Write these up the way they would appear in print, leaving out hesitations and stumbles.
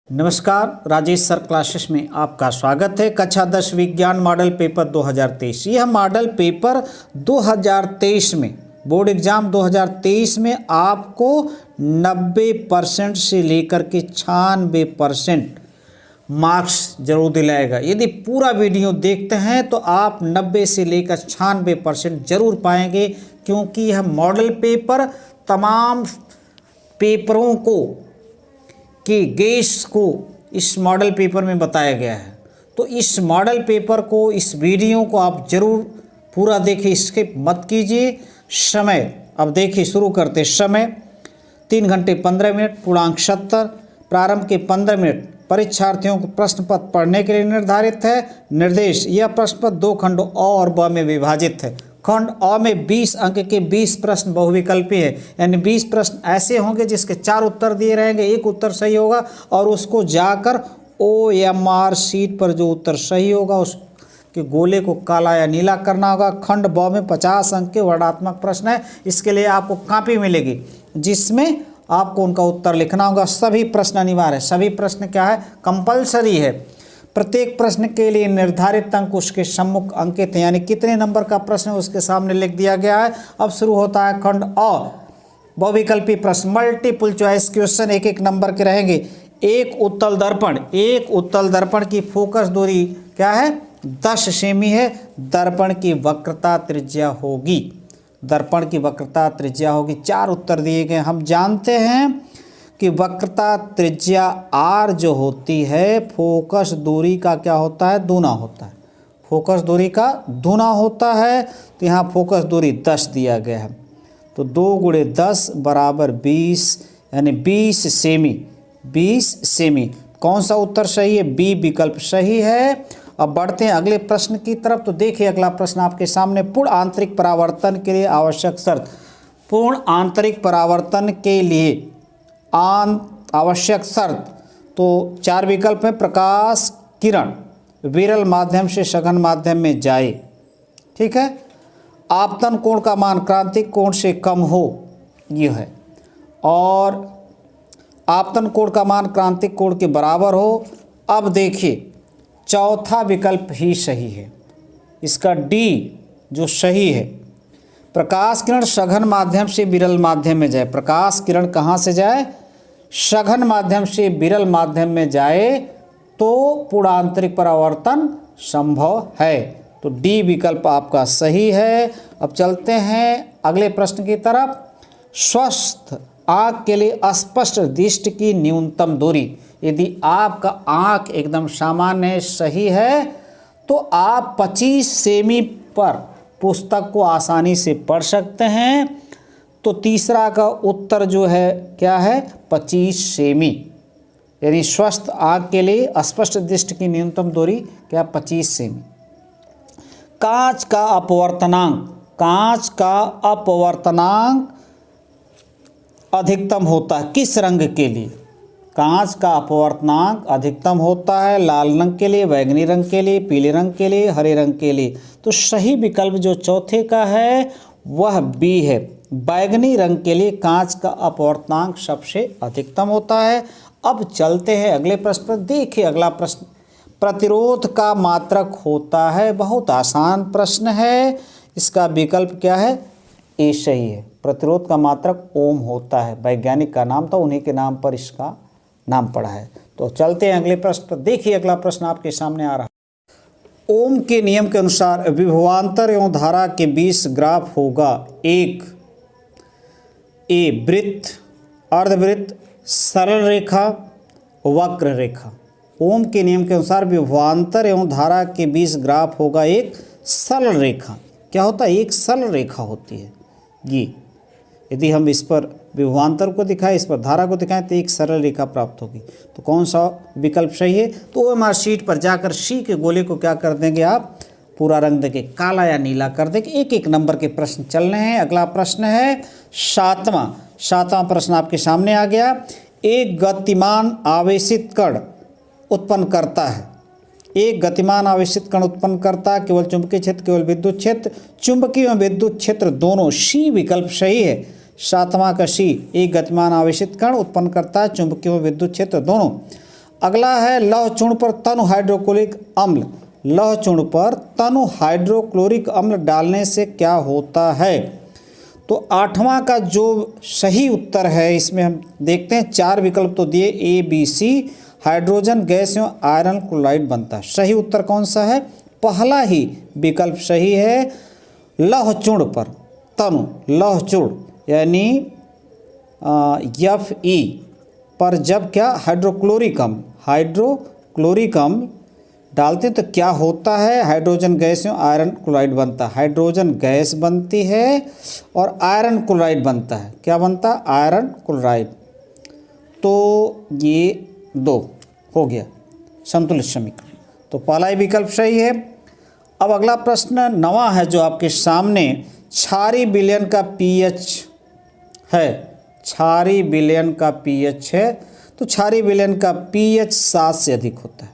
नमस्कार, Rajesh sir classes में आपका स्वागत है। कक्षा 10 विज्ञान मॉडल पेपर 2023। यह मॉडल पेपर 2023 में बोर्ड एग्जाम 2023 में आपको 90% से लेकर के 96% मार्क्स जरूर दिलाएगा। यदि पूरा वीडियो देखते हैं तो आप 90 से लेकर 96% जरूर पाएंगे, क्योंकि यह मॉडल पेपर तमाम पेपरों को कि गेस को इस मॉडल पेपर में बताया गया है। तो इस मॉडल पेपर को, इस वीडियो को आप जरूर पूरा देखिए, स्किप मत कीजिए। समय अब देखिए, शुरू करते। समय 3 घंटे 15 मिनट, पूर्णांक 70। प्रारंभ के 15 मिनट परीक्षार्थियों को प्रश्न पत्र पढ़ने के लिए निर्धारित है। निर्देश: यह प्रश्न पत्र 2 खंडों अ और ब में विभाजित है। खंड अ में 20 अंक के 20 प्रश्न बहुविकल्पी है, यानी 20 प्रश्न ऐसे होंगे जिसके 4 उत्तर दिए रहेंगे, एक उत्तर सही होगा और उसको जाकर OMR शीट पर जो उत्तर सही होगा उसके गोले को काला या नीला करना होगा। खंड ब में 50 अंक के वर्णात्मक प्रश्न है। इसके लिए आपको कॉपी मिलेगी जिसमें आपको उनका उत्तर लिखना होगा। सभी प्रश्न अनिवार्य है। सभी प्रश्न क्या है? कंपल्सरी है। प्रत्येक प्रश्न के लिए निर्धारित अंक उसके सम्मुख अंकित हैं, यानी कितने नंबर का प्रश्न है उसके सामने लिख दिया गया है। अब शुरू होता है खंड अ, बहुविकल्पी प्रश्न, मल्टीपल चॉइस क्वेश्चन, एक एक नंबर के रहेंगे। एक उत्तल दर्पण की फोकस दूरी क्या है? 10 सेमी है। दर्पण की वक्रता त्रिज्या होगी। 4 उत्तर दिए गए। हम जानते हैं कि वक्रता त्रिज्या r जो होती है, फोकस दूरी का क्या होता है? दूना होता है। फोकस दूरी का दूना होता है। तो यहाँ फोकस दूरी 10 दिया गया है, तो 2 × 10 = 20, यानी 20 सेमी। कौन सा उत्तर सही है? बी विकल्प सही है। अब बढ़ते हैं अगले प्रश्न की तरफ। तो देखिए, अगला प्रश्न आपके सामने, पूर्ण आंतरिक परावर्तन के लिए आवश्यक शर्त। पूर्ण आंतरिक परावर्तन के लिए आवश्यक शर्त, तो 4 विकल्प में। प्रकाश किरण विरल माध्यम से सघन माध्यम में जाए, ठीक है। आपतन कोण का मान क्रांतिक कोण से कम हो, यह है। और आपतन कोण का मान क्रांतिक कोण के बराबर हो। अब देखिए, चौथा विकल्प ही सही है, इसका डी जो सही है। प्रकाश किरण सघन माध्यम से विरल माध्यम में जाए। प्रकाश किरण कहाँ से जाए? सघन माध्यम से विरल माध्यम में जाए तो पूर्ण आंतरिक परावर्तन संभव है। तो डी विकल्प आपका सही है। अब चलते हैं अगले प्रश्न की तरफ। स्वस्थ आँख के लिए स्पष्ट दृष्टि की न्यूनतम दूरी। यदि आपका आँख एकदम सामान्य सही है तो आप 25 सेमी पर पुस्तक को आसानी से पढ़ सकते हैं। तो तीसरा का उत्तर जो है क्या है? 25 सेमी, यानी स्वस्थ आँख के लिए स्पष्ट दृष्टि की न्यूनतम दूरी क्या? 25 सेमी। कांच का अपवर्तनांक अधिकतम होता है किस रंग के लिए? कांच का अपवर्तनांक अधिकतम होता है लाल रंग के लिए, बैंगनी रंग के लिए, पीले रंग के लिए, हरे रंग के लिए। तो सही विकल्प जो चौथे का है वह बी है। बैंगनी रंग के लिए कांच का अपवर्तनांक सबसे अधिकतम होता है। अब चलते हैं अगले प्रश्न पर। देखिए, अगला प्रश्न, प्रतिरोध का मात्रक होता है। बहुत आसान प्रश्न है। इसका विकल्प क्या है? ए सही है। प्रतिरोध का मात्रक ओम होता है। वैज्ञानिक का नाम था, उन्हीं के नाम पर इसका नाम पड़ा है। तो चलते हैं अगले प्रश्न पर। देखिए, अगला प्रश्न आपके सामने आ रहा है। ओम के नियम के अनुसार विभवांतर एवं धारा के बीच ग्राफ होगा। एक, ए वृत्त, अर्धवृत्त, सरल रेखा, वक्र रेखा। ओम के नियम के अनुसार विभवांतर एवं धारा के बीच ग्राफ होगा एक सरल रेखा। क्या होता है? एक सरल रेखा होती है ये। यदि हम इस पर विभवांतर को दिखाएं, इस पर धारा को दिखाएं, तो एक सरल रेखा प्राप्त होगी। तो कौन सा विकल्प सही है? तो OMR शीट पर जाकर सी के गोले को क्या कर देंगे आप? पूरा रंग देंगे, काला या नीला कर देंगे। एक एक नंबर के प्रश्न चल रहे हैं। अगला प्रश्न है सातवां प्रश्न आपके सामने आ गया। एक गतिमान आवेशित कण उत्पन्न करता है। एक गतिमान आवेशित कण उत्पन्न करता है केवल चुंबकीय क्षेत्र, केवल विद्युत क्षेत्र। चुंबकीय एवं विद्युत क्षेत्र दोनों, सी विकल्प सही है। 7वां का सी, एक गतिमान आवेशित कण उत्पन्न करता है चुंबकीय एवं विद्युत क्षेत्र दोनों। अगला है लौह चूर्ण पर तनु हाइड्रोक्लोरिक अम्ल। लौह चूर्ण पर तनु हाइड्रोक्लोरिक अम्ल डालने से क्या होता है? तो 8वां का जो सही उत्तर है इसमें हम देखते हैं, 4 विकल्प तो दिए A B C, hydrogen gas एवं आयरन क्लोराइड बनता है। सही उत्तर कौन सा है? पहला ही विकल्प सही है, लौह चूर्ण पर तनु, लौह चूर्ण यानी Fe पर जब क्या हाइड्रोक्लोरिक अम्ल डालते हैं तो क्या होता है? हाइड्रोजन गैस एवं आयरन क्लोराइड बनता है। हाइड्रोजन गैस बनती है और आयरन क्लोराइड बनता है। क्या बनता है? Iron chloride. तो ये 2 हो गया संतुलित समीकरण। तो पहला ही विकल्प सही है। अब अगला प्रश्न 9वां है जो आपके सामने, क्षारीय विलयन का पीएच है। क्षारीय विलयन का पीएच है, तो क्षारीय विलयन का पीएच 7 से अधिक होता है।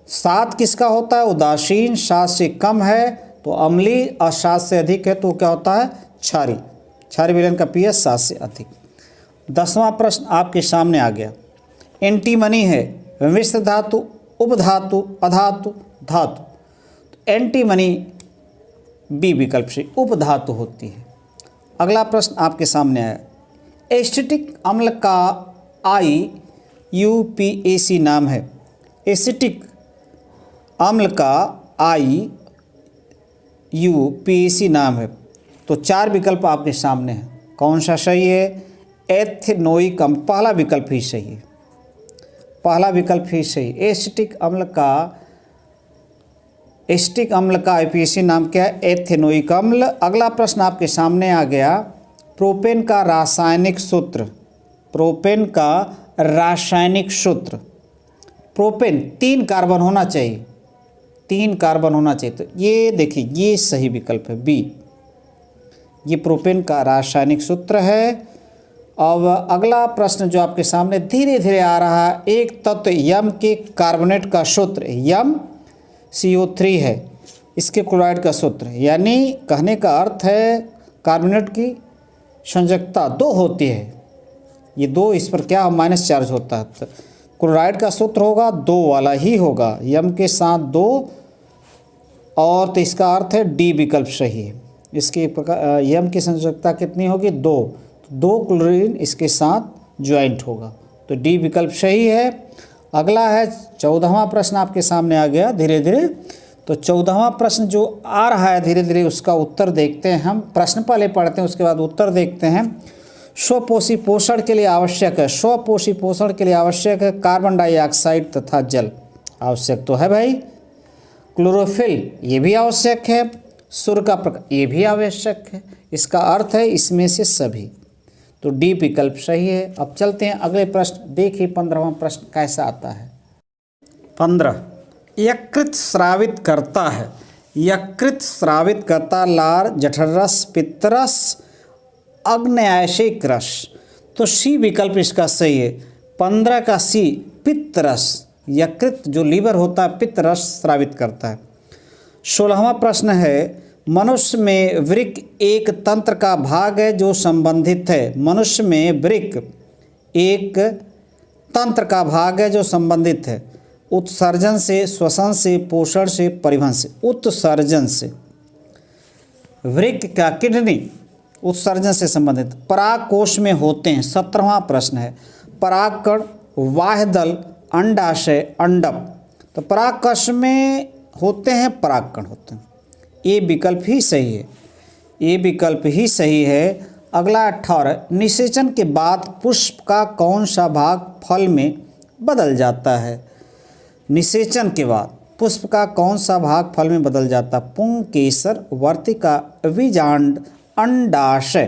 7 किसका होता है? उदासीन। 7 से कम है तो अम्लीय, और 7 से अधिक है तो क्या होता है? क्षारीय। क्षारीय विलयन का पीएच 7 से अधिक। 10वां प्रश्न आपके सामने आ गया। एंटीमनी है मिश्र धातु, उपधातु, अधातु, धातु। तो एंटीमनी बी विकल्प से उपधातु होती है। अगला प्रश्न आपके सामने आया, एसिटिक अम्ल का IUPAC नाम है। एसिटिक अम्ल का IUPAC नाम है। तो 4 विकल्प आपके सामने हैं, कौन सा सही है? एथेनोइक अम्ल, पहला विकल्प ही सही है। पहला विकल्प ही सही। एसिटिक अम्ल का IUPAC नाम क्या है? एथेनोइक अम्ल। अगला प्रश्न आपके सामने आ गया, प्रोपेन का रासायनिक सूत्र। प्रोपेन का रासायनिक सूत्र, प्रोपेन 3 कार्बन होना चाहिए, 3 कार्बन होना चाहिए। तो ये देखिए, ये सही विकल्प है बी, ये प्रोपेन का रासायनिक सूत्र है। अब अगला प्रश्न जो आपके सामने धीरे धीरे आ रहा है, एक तत्व यम के कार्बोनेट का सूत्र MCO3 है, इसके क्लोराइड का सूत्र, यानी कहने का अर्थ है कार्बोनेट की संयोजकता 2 होती है। ये 2, इस पर क्या माइनस चार्ज होता है, तो क्लोराइड का सूत्र होगा 2 वाला ही होगा, यम के साथ 2, और तो इसका अर्थ है डी विकल्प सही है। इसके प्रकार यम की संयोजकता कितनी होगी? 2 क्लोरीन इसके साथ ज्वाइंट होगा, तो डी विकल्प सही है। अगला है 14वां प्रश्न आपके सामने आ गया धीरे धीरे। तो 14वां प्रश्न जो आ रहा है धीरे धीरे, उसका उत्तर देखते हैं हम। प्रश्न पहले पढ़ते हैं, उसके बाद उत्तर देखते हैं। स्वपोषी पोषण के लिए आवश्यक है, स्वपोषी पोषण के लिए आवश्यक है कार्बन डाइऑक्साइड तथा जल। आवश्यक तो है भाई। क्लोरोफिल ये भी आवश्यक है, सूर्य का प्रकाश ये भी आवश्यक है। इसका अर्थ है इसमें से सभी, तो डी विकल्प सही है। अब चलते हैं अगले प्रश्न, देखिए 15वां प्रश्न कैसा आता है। 15, यकृत स्रावित करता है। यकृत स्रावित करता लार, जठररस, पित्तरस, आग्नेयाशयिक रस। तो सी विकल्प इसका सही है। 15 का सी, पित्तरस। यकृत जो लीवर होता है पित्तरस स्रावित करता है। 16वां प्रश्न है, मनुष्य में वृक्क एक तंत्र का भाग है जो संबंधित है। मनुष्य में वृक्क एक तंत्र का भाग है जो संबंधित है उत्सर्जन से, श्वसन से, पोषण से, परिवहन से। उत्सर्जन से, वृक्क का किडनी उत्सर्जन से संबंधित। पराग कोश में होते हैं। 17वां प्रश्न है, परागकण, वाह्यदल, अंडाशय, अंडप। तो परागकश में होते हैं परागकण होते हैं। ये विकल्प ही सही है, ये विकल्प ही सही है। अगला 18, निषेचन के बाद पुष्प का कौन सा भाग फल में बदल जाता है? निषेचन के बाद पुष्प का कौन सा भाग फल में बदल जाता है? पुंकेसर, वर्तिका, बीजांड, अंडाशय।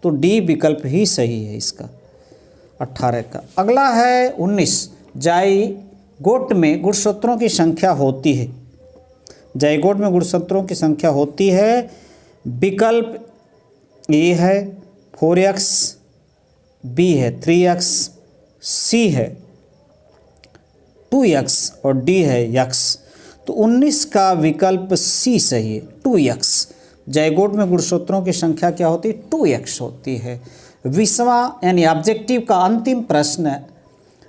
तो डी विकल्प ही सही है इसका 18 का। अगला है 19, जाइगोट में गुणसूत्रों की संख्या होती है। जाइगोट में गुणसूत्रों की संख्या होती है। विकल्प ए है 4x, बी है 3x, सी है 2x और डी है x। तो 19 का विकल्प सी सही है, 2x। जाइगोट में गुणसूत्रों की संख्या क्या होती है? 2x होती है। 20वां यानी ऑब्जेक्टिव का अंतिम प्रश्न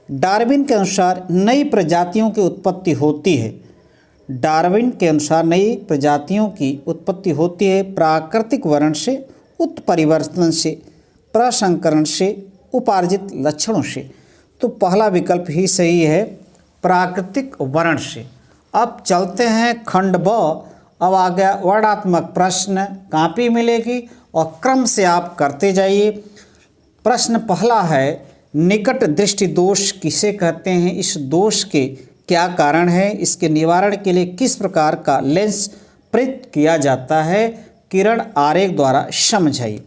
डार्विन के अनुसार नई प्रजातियों की उत्पत्ति होती है। डार्विन के अनुसार नई प्रजातियों की उत्पत्ति होती है प्राकृतिक वर्ण से, उत्परिवर्तन से, प्रसंकरण से, उपार्जित लक्षणों से। तो पहला विकल्प ही सही है, प्राकृतिक वर्ण से। अब चलते हैं खंड ब। अब आ गया वर्णात्मक प्रश्न, कॉपी मिलेगी और क्रम से आप करते जाइए। प्रश्न पहला है, निकट दृष्टि दोष किसे कहते हैं? इस दोष के क्या कारण है? इसके निवारण के लिए किस प्रकार का लेंस प्रयुक्त किया जाता है? किरण आरेख द्वारा समझाइए।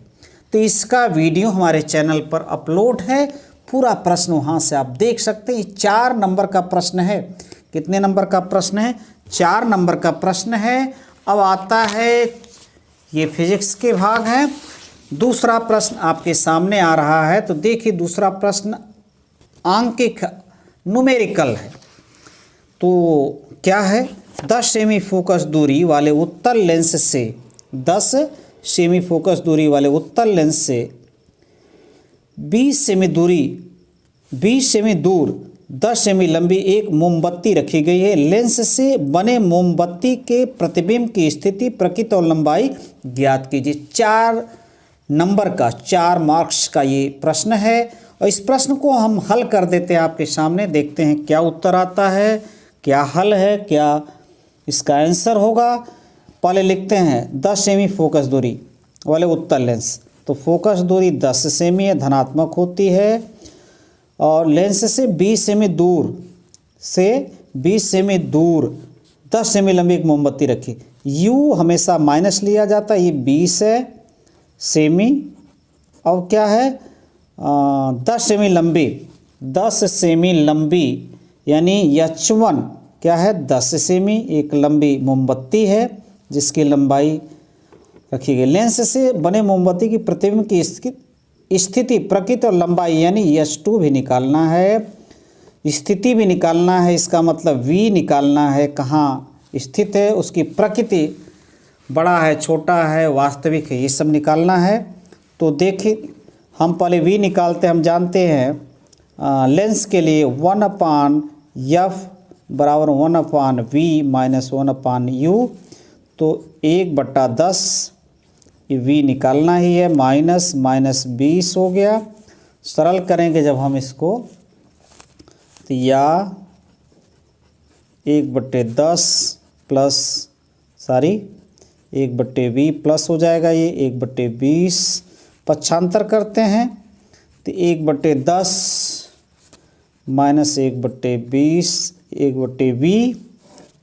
तो इसका वीडियो हमारे चैनल पर अपलोड है, पूरा प्रश्न वहाँ से आप देख सकते हैं। 4 नंबर का प्रश्न है। कितने नंबर का प्रश्न है? 4 नंबर का प्रश्न है। अब आता है, ये फिजिक्स के भाग है। दूसरा प्रश्न आपके सामने आ रहा है, तो देखिए दूसरा प्रश्न आंकिक न्यूमेरिकल है। तो क्या है? 10 सेमी फोकस दूरी वाले उत्तल लेंस से 10 सेमी फोकस दूरी वाले उत्तल लेंस से 20 सेमी दूर 10 सेमी लंबी एक मोमबत्ती रखी गई है। लेंस से बने मोमबत्ती के प्रतिबिंब की स्थिति, प्रकृति और लंबाई ज्ञात कीजिए। 4 नंबर का 4 मार्क्स का ये प्रश्न है और इस प्रश्न को हम हल कर देते हैं आपके सामने। देखते हैं क्या उत्तर आता है, क्या हल है, क्या इसका आंसर होगा। पहले लिखते हैं 10 सेमी फोकस दूरी वाले उत्तल लेंस। तो फोकस दूरी 10 सेमी है, धनात्मक होती है। और लेंस से 20 सेमी दूर 10 सेमी लंबी एक मोमबत्ती रखी। यू हमेशा माइनस लिया जाता है, ये 20 है सेमी और क्या है 10 सेमी लंबी यानी H1 क्या है 10 सेमी एक लंबी मोमबत्ती है जिसकी लंबाई रखी गई। लेंस से बने मोमबत्ती की प्रतिबिंब की स्थिति, प्रकृति और लंबाई यानी H2 भी निकालना है, स्थिति भी निकालना है। इसका मतलब V निकालना है, कहाँ स्थित है, उसकी प्रकृति बड़ा है, छोटा है, वास्तविक है, ये सब निकालना है। तो देखिए हम पहले V निकालते हैं। हम जानते हैं लेंस के लिए 1/f बराबर 1/v माइनस 1/u। तो 1/10 ये V निकालना ही है, माइनस 20 हो गया। सरल करेंगे जब हम इसको तो या 1/10 प्लस 1/v प्लस हो जाएगा, ये 1/20 पक्षांतर करते हैं तो 1/10 माइनस 1/20 1/v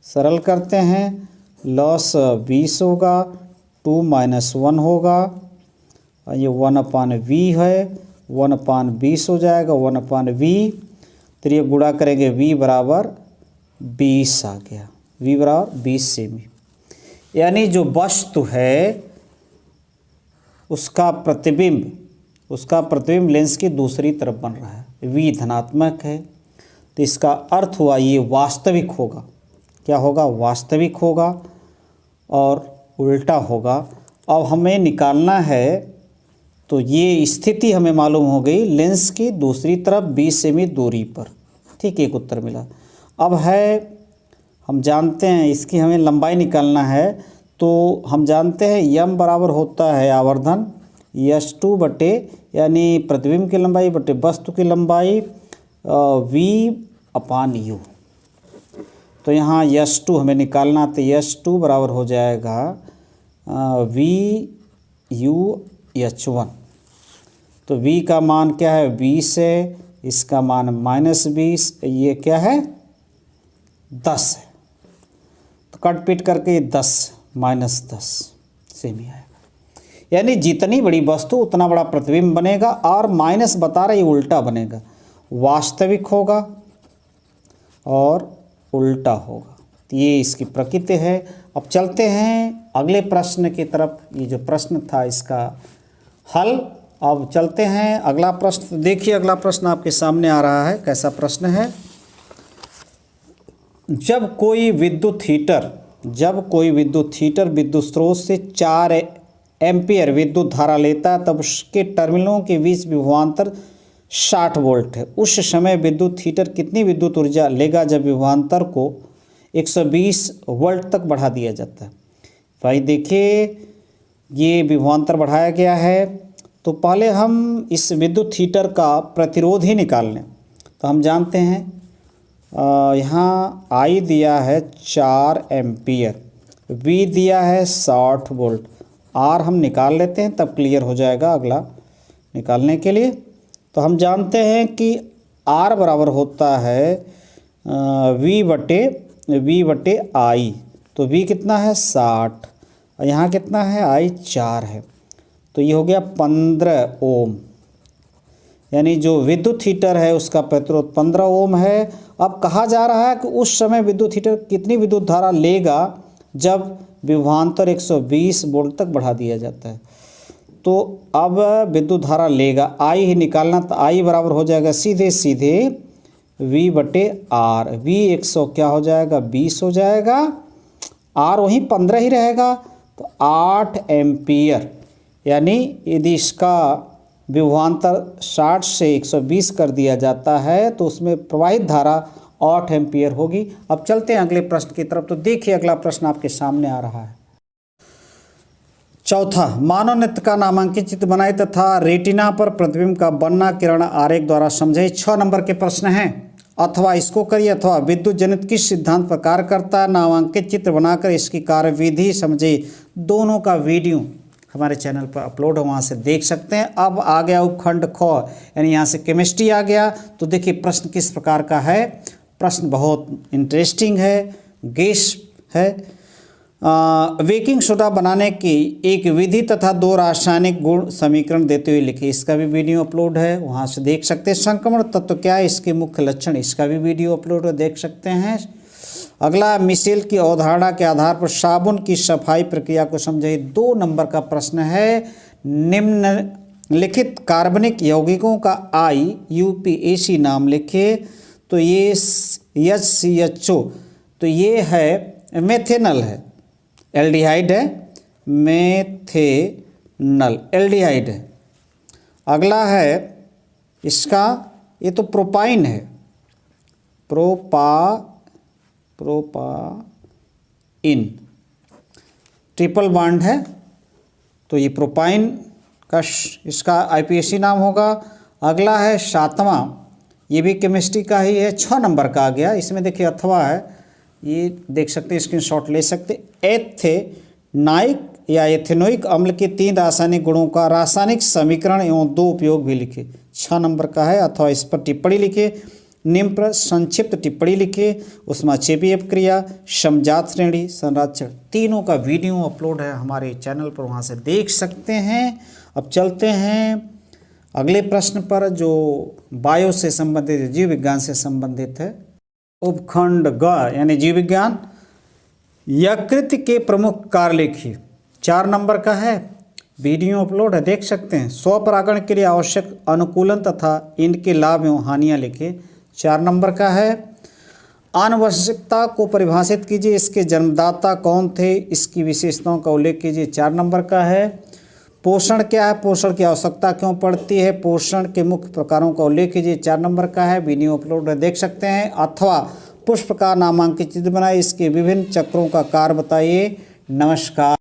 सरल करते हैं, लॉस 20 होगा, 2 - 1 होगा और ये 1/v है, 1/20 हो जाएगा 1/v। तो ये गुणा करेंगे v बराबर 20 आ गया, v बराबर 20 सेमी। यानी जो वस्तु है उसका प्रतिबिंब लेंस की दूसरी तरफ बन रहा है, v धनात्मक है। तो इसका अर्थ हुआ ये वास्तविक होगा। क्या होगा? वास्तविक होगा और उल्टा होगा। अब हमें निकालना है, तो ये स्थिति हमें मालूम हो गई लेंस की दूसरी तरफ 20 सेमी दूरी पर। ठीक, एक उत्तर मिला। अब है, हम जानते हैं इसकी हमें लंबाई निकालना है। तो हम जानते हैं m बराबर होता है आवर्धन H2 बटे यानी प्रतिबिंब की लंबाई बटे वस्तु की लंबाई v/u। तो यहाँ H2 हमें निकालना, तो H2 बराबर हो जाएगा VU/H1। तो V का मान क्या है 20 है, इसका मान -20, ये क्या है 10 है। तो कट पीट करके 10 - 10 सेमी आएगा। यानी जितनी बड़ी वस्तु उतना बड़ा प्रतिबिंब बनेगा, और माइनस बता रहा है ये उल्टा बनेगा, वास्तविक होगा और उल्टा होगा। तो ये इसकी प्रकृति है। अब चलते हैं अगले प्रश्न की तरफ। ये जो प्रश्न था इसका हल। अब चलते हैं अगला प्रश्न। देखिए अगला प्रश्न आपके सामने आ रहा है, कैसा प्रश्न है। जब कोई विद्युत हीटर विद्युत स्रोत से 4 एम्पियर विद्युत धारा लेता है, तब उसके टर्मिनलों के बीच विभवांतर 60 वोल्ट है। उस समय विद्युत हीटर कितनी विद्युत ऊर्जा लेगा जब विभवांतर को 120 वोल्ट तक बढ़ा दिया जाता है। भाई देखिए ये विभवांतर बढ़ाया गया है, तो पहले हम इस विद्युत हीटर का प्रतिरोध ही निकाल लें। तो हम जानते हैं यहाँ I दिया है 4 एम्पियर, V दिया है 60 वोल्ट, R हम निकाल लेते हैं तब क्लियर हो जाएगा अगला निकालने के लिए। तो हम जानते हैं कि R बराबर होता है V बटे I। तो V कितना है 60 और यहाँ कितना है I 4 है, तो ये हो गया 15 ओम। यानी जो विद्युत हीटर है उसका प्रतिरोध 15 ओम है। अब कहा जा रहा है कि उस समय विद्युत हीटर कितनी विद्युत धारा लेगा जब विभवांतर 120 वोल्ट तक बढ़ा दिया जाता है। तो अब विद्युत धारा लेगा I ही निकालना, तो I बराबर हो जाएगा सीधे V बटे R। V 100 क्या हो जाएगा 20 हो जाएगा, R वहीं 15 ही रहेगा, तो 8 एम्पियर। यानी यदि इसका विभवांतर 60 से 120 कर दिया जाता है तो उसमें प्रवाहित धारा 8 एम्पियर होगी। अब चलते हैं अगले प्रश्न की तरफ। तो देखिए अगला प्रश्न आपके सामने आ रहा है। चौथा, मानव नेत्र का नामांकित चित्र बनाए तथा रेटिना पर प्रतिबिंब का बनना किरण आरेख द्वारा समझे। 6 नंबर के प्रश्न हैं। अथवा इसको करिए, अथवा विद्युत जनित किस सिद्धांत पर कार्य करता है, नामांकित चित्र बनाकर इसकी कार्यविधि समझे। दोनों का वीडियो हमारे चैनल पर अपलोड है, वहाँ से देख सकते हैं। अब आ गया उपखंड ख, यानी यहाँ से केमिस्ट्री आ गया। तो देखिए प्रश्न किस प्रकार का है। प्रश्न बहुत इंटरेस्टिंग है, गैस है। बेकिंग सोडा बनाने की एक विधि तथा 2 रासायनिक गुण समीकरण देते हुए लिखे। इसका भी वीडियो अपलोड है, वहाँ से देख सकते हैं। संक्रमण तत्व क्या है, इसके मुख्य लक्षण, इसका भी वीडियो अपलोड है, देख सकते हैं। अगला, मिशेल की अवधारणा के आधार पर साबुन की सफाई प्रक्रिया को समझे। 2 नंबर का प्रश्न है। निम्नलिखित कार्बनिक यौगिकों का IUPAC नाम लिखे। तो ये HCHO, तो ये है मेथेनल है, एल्डिहाइड है, मेथेनल एल्डिहाइड है। अगला है इसका, ये तो प्रोपाइन है, प्रोपाइन, ट्रिपल बॉन्ड है, तो ये प्रोपाइन का इसका IPAC नाम होगा। अगला है 7वां, ये भी केमिस्ट्री का ही है, 6 नंबर का आ गया। इसमें देखिए अथवा है, ये देख सकते हैं, स्क्रीनशॉट ले सकते। एथेनाइक या एथेनोइक अम्ल के 3 रासायनिक गुणों का रासायनिक समीकरण एवं 2 उपयोग भी लिखे। 6 नंबर का है। अथवा इस पर टिप्पणी लिखे। निम्न पर संक्षिप्त टिप्पणी लिखे, उसमें चेपी अपक्रिया, समजात श्रेणी, संरक्षण, तीनों का वीडियो अपलोड है हमारे चैनल पर, वहाँ से देख सकते हैं। अब चलते हैं अगले प्रश्न पर, जो बायो से संबंधित है, जीव विज्ञान से संबंधित है। उपखंड ग यानी जीव विज्ञान। यकृत के प्रमुख कार्य लिखिए। 4 नंबर का है, वीडियो अपलोड है, देख सकते हैं। स्वपरागण के लिए आवश्यक अनुकूलन तथा इनके लाभ एवं हानियाँ लिखिए। 4 नंबर का है। आनुवंशिकता को परिभाषित कीजिए, इसके जन्मदाता कौन थे, इसकी विशेषताओं का उल्लेख कीजिए। 4 नंबर का है। पोषण क्या है, पोषण की आवश्यकता क्यों पड़ती है, पोषण के मुख्य प्रकारों का उल्लेख कीजिए। 4 नंबर का है, वीडियो अपलोड है, देख सकते हैं। अथवा पुष्प का नामांकित चित्र बनाइए, इसके विभिन्न चक्रों का कार्य बताइए। नमस्कार।